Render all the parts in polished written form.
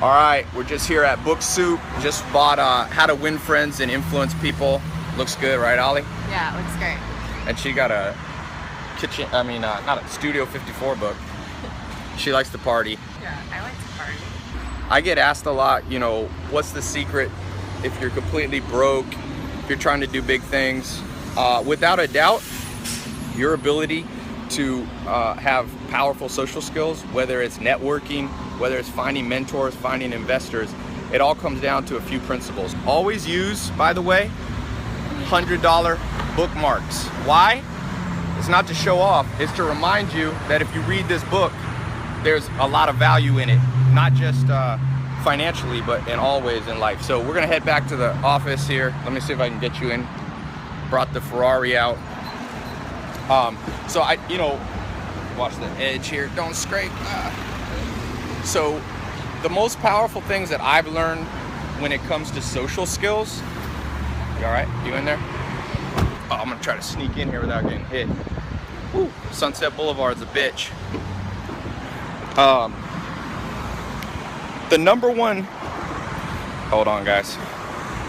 All right, we're just here at Book Soup. Just bought How to Win Friends and Influence People. Looks good, right, Ollie? Yeah, it looks great. And she got a not a Studio 54 book. She likes to party. Yeah, I like to party. I get asked a lot, you know, what's the secret if you're completely broke, if you're trying to do big things? Without a doubt, your ability to have powerful social skills, whether it's networking, whether it's finding mentors, finding investors, it all comes down to a few principles. Always use, by the way, $100 bookmarks. Why? It's not to show off, it's to remind you that if you read this book, there's a lot of value in it, not just financially, but in all ways in life. So we're gonna head back to the office here. Let me see if I can get you in. Brought the Ferrari out. So watch the edge here, don't scrape. So the most powerful things that I've learned when it comes to social skills, you all right, you in there? Oh, I'm gonna try to sneak in here without getting hit. Woo. Sunset Boulevard's a bitch. The number one, hold on guys,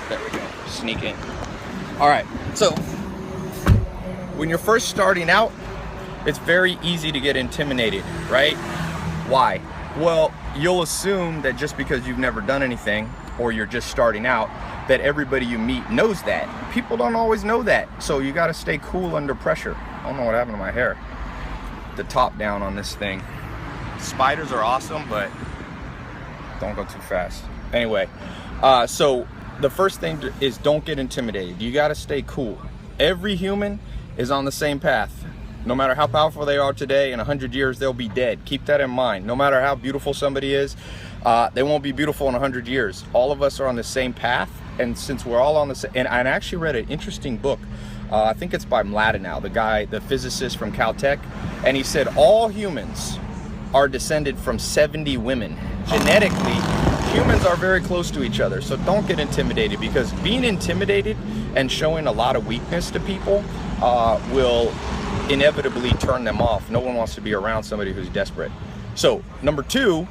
there we go, sneak in. All right, so when you're first starting out, it's very easy to get intimidated, right? Why? Well, you'll assume that just because you've never done anything or you're just starting out, that everybody you meet knows that. People don't always know that, so you gotta stay cool under pressure. I don't know what happened to my hair. The top down on this thing. Spiders are awesome, but don't go too fast. Anyway, so the first thing is don't get intimidated. You gotta stay cool. Every human is on the same path. No matter how powerful they are today, in 100 years, they'll be dead. Keep that in mind. No matter how beautiful somebody is, they won't be beautiful in 100 years. All of us are on the same path. And since we're all on the same, and I actually read an interesting book. I think it's by Mladenow, the guy, the physicist from Caltech. And he said all humans are descended from 70 women. Genetically, humans are very close to each other. So don't get intimidated, because being intimidated and showing a lot of weakness to people will inevitably turn them off. No one wants to be around somebody who's desperate. So number two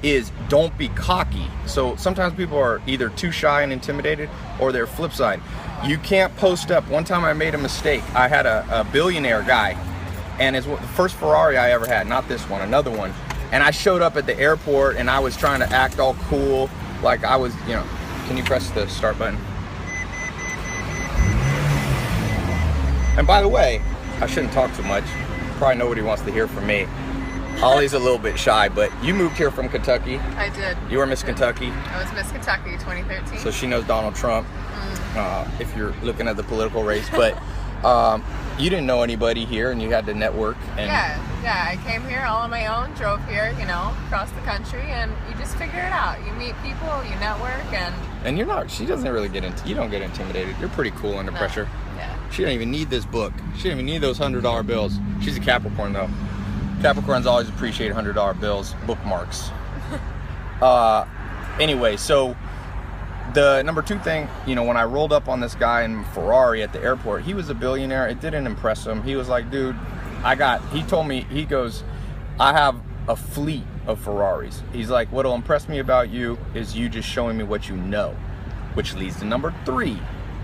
is don't be cocky. So sometimes people are either too shy and intimidated, or their flip side. You can't post up. One time I made a mistake. I had a billionaire guy, and it's the first Ferrari I ever had, not this one, another one. And I showed up at the airport and I was trying to act all cool, like I was, you know, can you press the start button? And by the way, I shouldn't talk too much. Probably nobody wants to hear from me. Ollie's a little bit shy, but you moved here from Kentucky. I did. You were Miss Kentucky. I was Miss Kentucky 2013. So she knows Donald Trump, if you're looking at the political race. But you didn't know anybody here, and you had to network. And yeah, I came here all on my own, drove here, you know, across the country, and you just figure it out. You meet people, you network, and you're not, she doesn't really you don't get intimidated. You're pretty cool under pressure. Yeah. She don't even need this book. She don't even need those $100 bills. She's a Capricorn though. Capricorns always appreciate $100 bills, bookmarks. Anyway, so the number two thing, you know, when I rolled up on this guy in Ferrari at the airport, he was a billionaire. It didn't impress him. He was like, dude, he told me, he goes, I have a fleet of Ferraris. He's like, what'll impress me about you is you just showing me what you know, which leads to number three.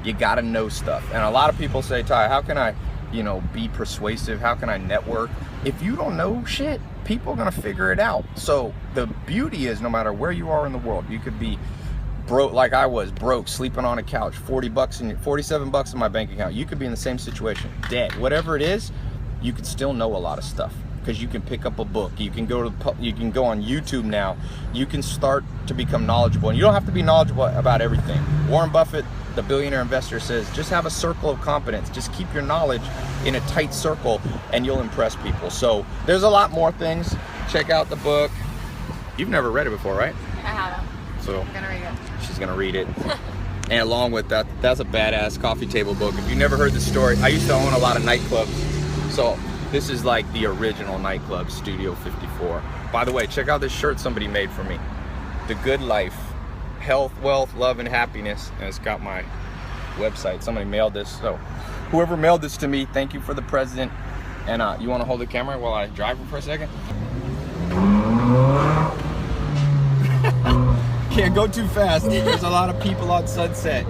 You gotta know stuff. And a lot of people say, Ty, how can I, you know, be persuasive? How can I network? If you don't know shit, people are gonna figure it out. So the beauty is, no matter where you are in the world, you could be broke, like I was, broke, sleeping on a couch, 47 bucks in my bank account. You could be in the same situation, dead. Whatever it is, you could still know a lot of stuff, because you can pick up a book. You can go on YouTube now. You can start to become knowledgeable, and you don't have to be knowledgeable about everything. Warren Buffett, the billionaire investor, says just have a circle of competence. Just keep your knowledge in a tight circle and you'll impress people. So there's a lot more things. Check out the book. You've never read it before, right? I haven't. So I'm gonna read it. She's gonna read it. And along with that, that's a badass coffee table book. If you never heard the story, I used to own a lot of nightclubs. So this is like the original nightclub, Studio 54. By the way, check out this shirt somebody made for me. The Good Life. Health, wealth, love, and happiness. And it's got my website. Somebody mailed this. So whoever mailed this to me, thank you for the present. And you want to hold the camera while I drive for a second? can't go too fast. There's a lot of people on Sunset.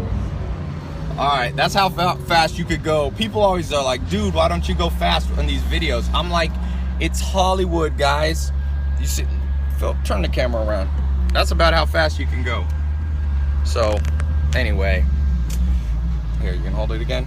All right, that's how fast you could go. People always are like, dude, why don't you go fast in these videos? I'm like, it's Hollywood, guys. You see, Phil, turn the camera around. That's about how fast you can go. So, anyway, here, you can hold it again.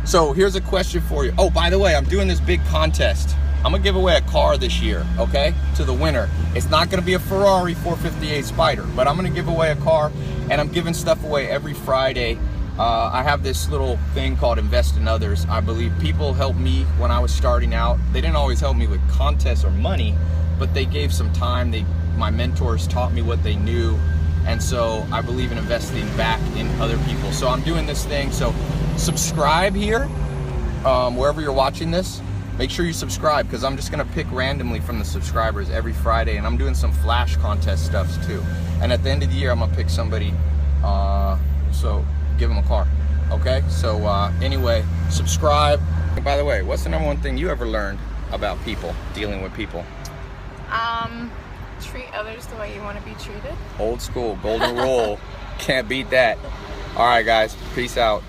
So here's a question for you. Oh, by the way, I'm doing this big contest. I'm gonna give away a car this year, okay, to the winner. It's not gonna be a Ferrari 458 Spider, but I'm gonna give away a car, and I'm giving stuff away every Friday. I have this little thing called Invest in Others. I believe people helped me when I was starting out. They didn't always help me with contests or money, but they gave some time. My mentors taught me what they knew, and so I believe in investing back in other people. So I'm doing this thing. So subscribe here, wherever you're watching this. Make sure you subscribe, because I'm just gonna pick randomly from the subscribers every Friday, and I'm doing some flash contest stuffs too. And at the end of the year, I'm gonna pick somebody, so give them a car. Okay, so anyway, subscribe. And by the way, what's the #1 thing you ever learned about people, dealing with people? Treat others the way you want to be treated. Old school, golden rule. Can't beat that. All right, guys, peace out.